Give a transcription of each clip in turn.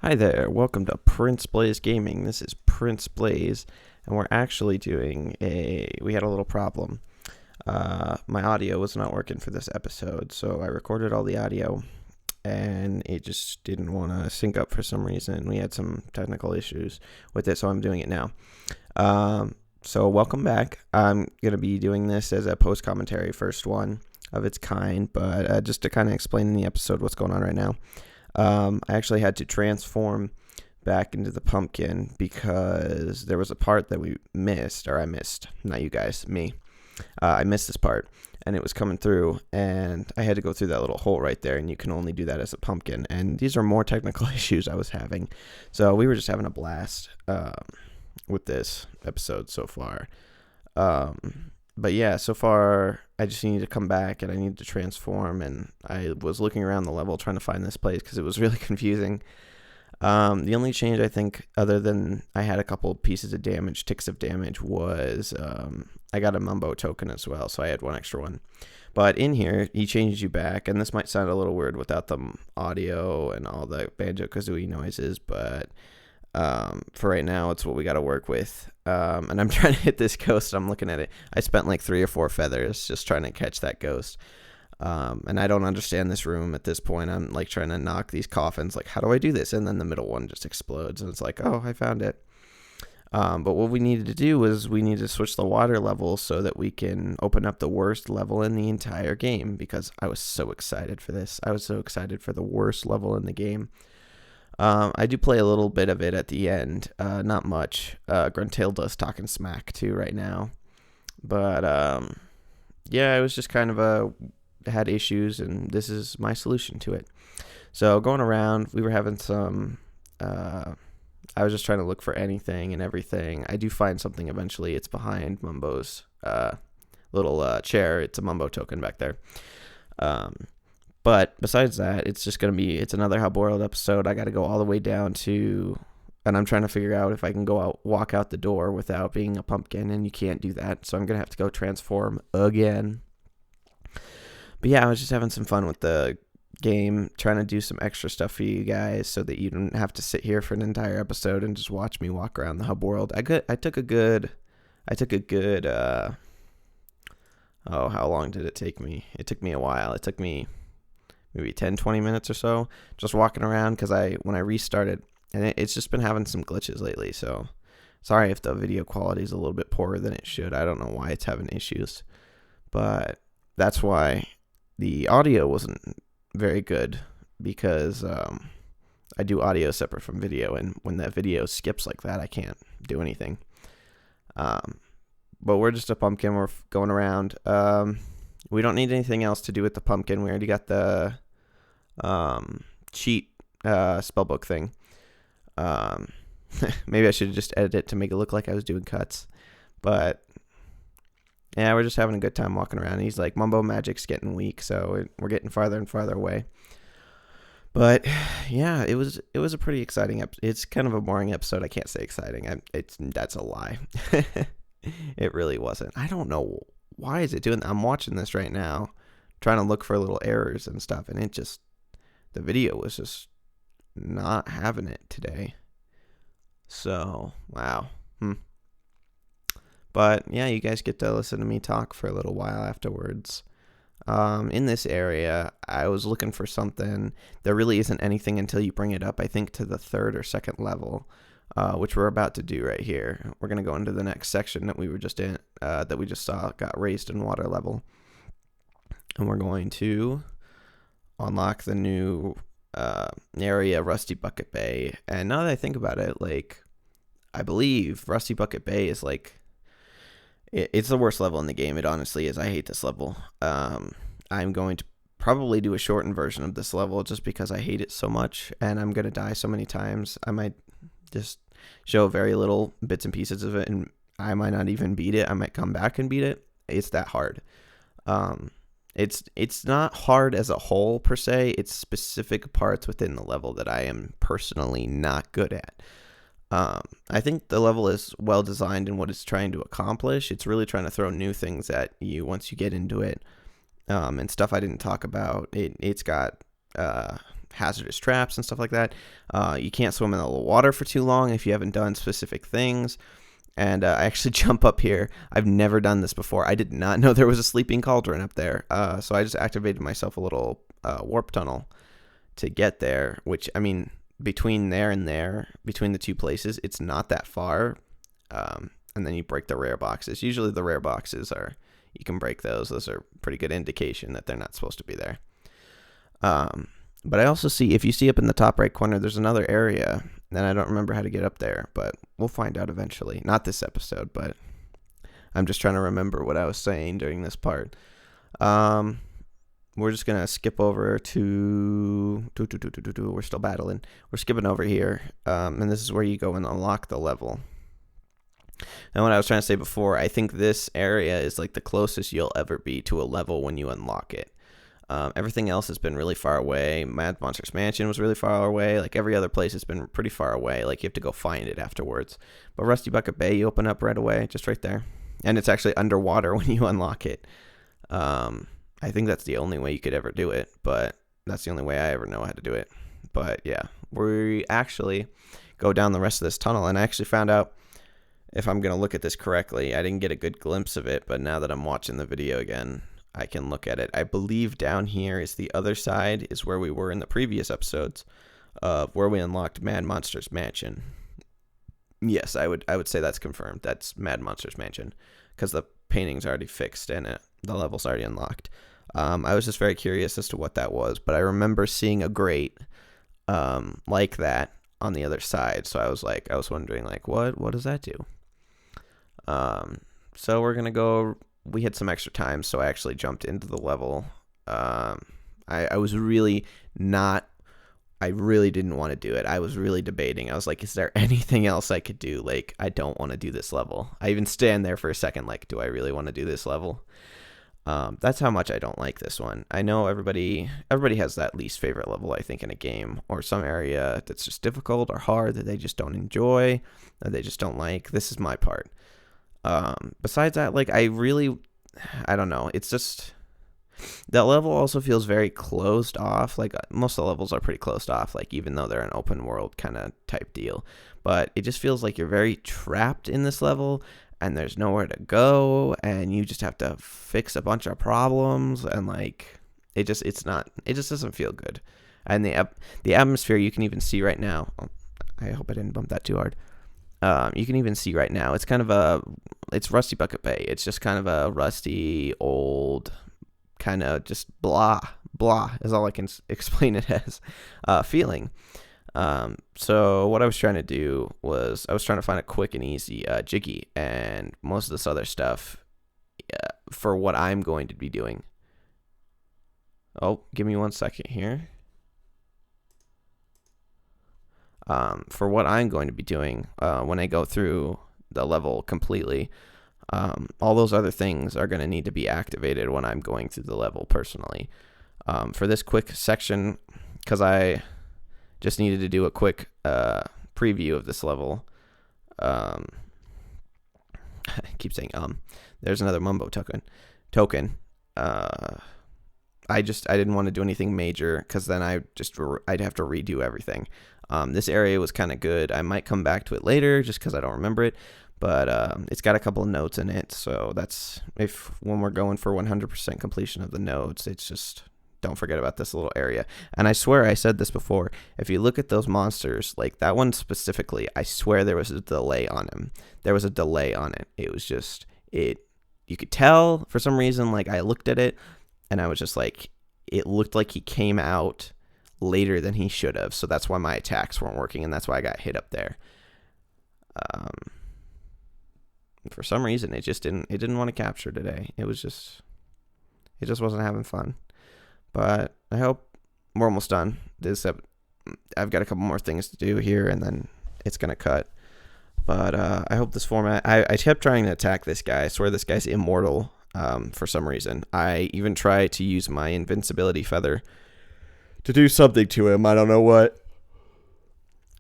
Hi there, welcome to PrinceBlaze Gaming. This is PrinceBlaze, and we're actually we had a little problem. My audio was not working for this episode, so I recorded all the audio, and it just didn't want to sync up for some reason. We had some technical issues with it, so I'm doing it now. So welcome back. I'm going to be doing this as a post-commentary, first one of its kind, but just to kind of explain in the episode what's going on right now. I actually had to transform back into the pumpkin because there was a part that we missed, or I missed, not you guys, me. I missed this part, and it was coming through, and I had to go through that little hole right there, and you can only do that as a pumpkin, and these are more technical issues I was having. So we were just having a blast with this episode so far. But yeah, so far I just need to come back and I need to transform, and I was looking around the level trying to find this place because it was really confusing. The only change I think, other than I had a couple pieces of damage, ticks of damage, was I got a Mumbo token as well, so I had one extra one. But in here, he changes you back, and this might sound a little weird without the audio and all the Banjo-Kazooie noises, but for right now, it's what we got to work with. And I'm trying to hit this ghost. I'm looking at it. I spent like 3 or 4 feathers just trying to catch that ghost. And I don't understand this room at this point. I'm like trying to knock these coffins. Like, how do I do this? And then the middle one just explodes. And it's like, oh, I found it. But what we needed to do was we needed to switch the water level so that we can open up the worst level in the entire game, because I was so excited for this. I was so excited for the worst level in the game. I do play a little bit of it at the end, not much. Gruntilda's talking smack too right now, but yeah, it was just kind of had issues, and this is my solution to it. So going around, we were having some. I was just trying to look for anything and everything. I do find something eventually. It's behind Mumbo's little chair. It's a Mumbo token back there. But besides that, it's just going to be, it's another How Boiled episode. I got to go all the way down to, and I'm trying to figure out if I can walk out the door without being a pumpkin, and you can't do that. So I'm going to have to go transform again. But yeah, I was just having some fun with the game, trying to do some extra stuff for you guys so that you don't have to sit here for an entire episode and just watch me walk around the Hub World. I took a good, oh, how long did it take me? It took me a while. It took me maybe 10-20 minutes or so just walking around, because when I restarted, and it's just been having some glitches lately, so sorry if the video quality is a little bit poorer than it should. I don't know why it's having issues, but that's why the audio wasn't very good, because I do audio separate from video, and when that video skips like that, I can't do anything. But we're just a pumpkin. We're going around. We don't need anything else to do with the pumpkin. We already got the cheat spellbook thing. Maybe I should have just edited it to make it look like I was doing cuts. But yeah, we're just having a good time walking around. He's like, Mumbo magic's getting weak, so we're getting farther and farther away. But yeah, it was a pretty exciting episode. It's kind of a boring episode. I can't say exciting. That's a lie. It really wasn't. I don't know why is it doing that. I'm watching this right now, trying to look for little errors and stuff, and the video was just not having it today. So wow. But yeah, you guys get to listen to me talk for a little while afterwards. In this area, I was looking for something. There really isn't anything until you bring it up, I think, to the 3rd or 2nd level, which we're about to do right here. We're going to go into the next section that we were just in, that we just saw got raised in water level. And we're going to unlock the new area, Rusty Bucket Bay. And now that I think about it, like, I believe Rusty Bucket Bay is like, it's the worst level in the game. It honestly is. I hate this level. I'm going to probably do a shortened version of this level just because I hate it so much, and I'm going to die so many times. I might just show very little bits and pieces of it, and I might not even beat it. I might come back and beat it. It's that hard. It's not hard as a whole per se. It's specific parts within the level that I am personally not good at. I think the level is well designed in what it's trying to accomplish. It's really trying to throw new things at you once you get into it, and stuff I didn't talk about. It's got hazardous traps and stuff like that. You can't swim in the water for too long if you haven't done specific things. And I actually jump up here. I've never done this before. I did not know there was a sleeping cauldron up there. So I just activated myself a little warp tunnel to get there, which, I mean, between there and there, between the two places, it's not that far. And then you break the rare boxes. Usually the rare boxes you can break those. Those are pretty good indication that they're not supposed to be there. But I also see, if you see up in the top right corner, there's another area, and I don't remember how to get up there, but we'll find out eventually. Not this episode, but I'm just trying to remember what I was saying during this part. We're just going to skip over to... We're still battling. We're skipping over here, and this is where you go and unlock the level. And what I was trying to say before, I think this area is like the closest you'll ever be to a level when you unlock it. Everything else has been really far away. Mad Monsters Mansion was really far away. Like every other place has been pretty far away. Like you have to go find it afterwards. But Rusty Bucket Bay, you open up right away, just right there. And it's actually underwater when you unlock it. I think that's the only way you could ever do it. But that's the only way I ever know how to do it. But yeah, we actually go down the rest of this tunnel. And I actually found out, if I'm going to look at this correctly, I didn't get a good glimpse of it. But now that I'm watching the video again, I can look at it. I believe down here is the other side, is where we were in the previous episodes, where we unlocked Mad Monsters Mansion. Yes, I would say that's confirmed. That's Mad Monsters Mansion, because the painting's already fixed and the level's already unlocked. I was just very curious as to what that was, but I remember seeing a grate like that on the other side. So I was wondering, like, what does that do? So we're gonna go. We had some extra time, so I actually jumped into the level. I was really not. I really didn't want to do it. I was really debating. I was like, is there anything else I could do? Like, I don't want to do this level. I even stand there for a second, like, do I really want to do this level? That's how much I don't like this one. I know everybody has that least favorite level, I think, in a game, or some area that's just difficult or hard that they just don't enjoy, that they just don't like. This is my part. Besides that, like, I don't know. It's just, that level also feels very closed off. Like, most of the levels are pretty closed off, like, even though they're an open world kind of type deal. But it just feels like you're very trapped in this level, and there's nowhere to go, and you just have to fix a bunch of problems, and, like, it just doesn't feel good. And the atmosphere, you can even see right now. I hope I didn't bump that too hard. You can even see right now, it's kind of it's Rusty Bucket Bay. It's just kind of a rusty, old, kind of just blah is all I can explain it as, feeling. So what I was trying to do was, I was trying to find a quick and easy jiggy, and most of this other stuff, for what I'm going to be doing. Oh, give me 1 second here. For what I'm going to be doing when I go through the level completely, all those other things are going to need to be activated when I'm going through the level personally. For this quick section, because I just needed to do a quick preview of this level. I keep saying there's another mumbo token. I didn't want to do anything major, because then I'd have to redo everything. This area was kind of good. I might come back to it later just because I don't remember it, but it's got a couple of notes in it. So that's, when we're going for 100% completion of the notes, it's just, don't forget about this little area. And I swear I said this before, if you look at those monsters, like that one specifically, I swear there was a delay on him. There was a delay on it. It was just, you could tell for some reason, like I looked at it and I was just like, it looked like he came out later than he should have, so that's why my attacks weren't working, and that's why I got hit up there. For some reason, it didn't want to capture today. It just wasn't having fun. But I hope we're almost done. I've got a couple more things to do here, and then it's gonna cut. But I hope this format. I kept trying to attack this guy. I swear this guy's immortal. For some reason, I even tried to use my invincibility feather to do something to him. I don't know what.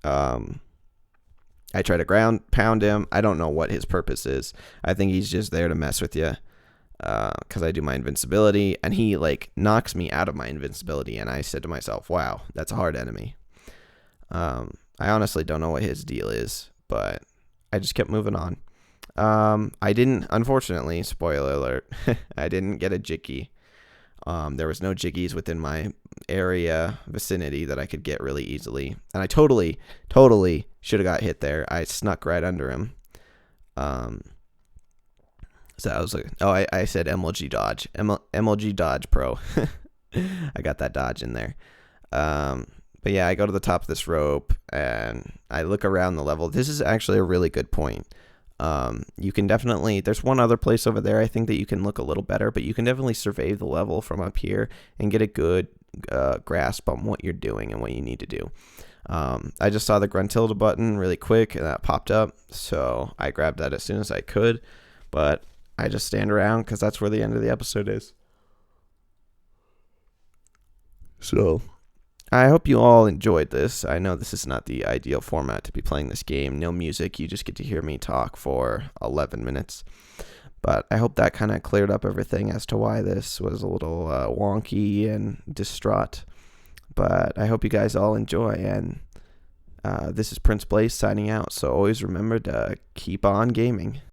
I try to ground pound him. I don't know what his purpose is. I think he's just there to mess with you. because I do my invincibility, and he like knocks me out of my invincibility, and I said to myself, wow, that's a hard enemy. I honestly don't know what his deal is, but I just kept moving on. I didn't, unfortunately, spoiler alert, I didn't get a Jiggy. There was no Jiggies within my area vicinity that I could get really easily, and I totally should have got hit there. I snuck right under him. So I was like, oh, I said MLG dodge, MLG dodge pro. I got that dodge in there. But yeah, I go to the top of this rope and I look around the level. This is actually a really good point. You can definitely, there's one other place over there I think that you can look a little better, but you can definitely survey the level from up here and get a good grasp on what you're doing and what you need to do. I just saw the Gruntilda button really quick and that popped up, so I grabbed that as soon as I could, but I just stand around because that's where the end of the episode is. So I hope you all enjoyed this. I know this is not the ideal format to be playing this game. No music, you just get to hear me talk for 11 minutes. But I hope that kind of cleared up everything as to why this was a little wonky and distraught. But I hope you guys all enjoy, and this is PrinceBlaze signing out, so always remember to keep on gaming.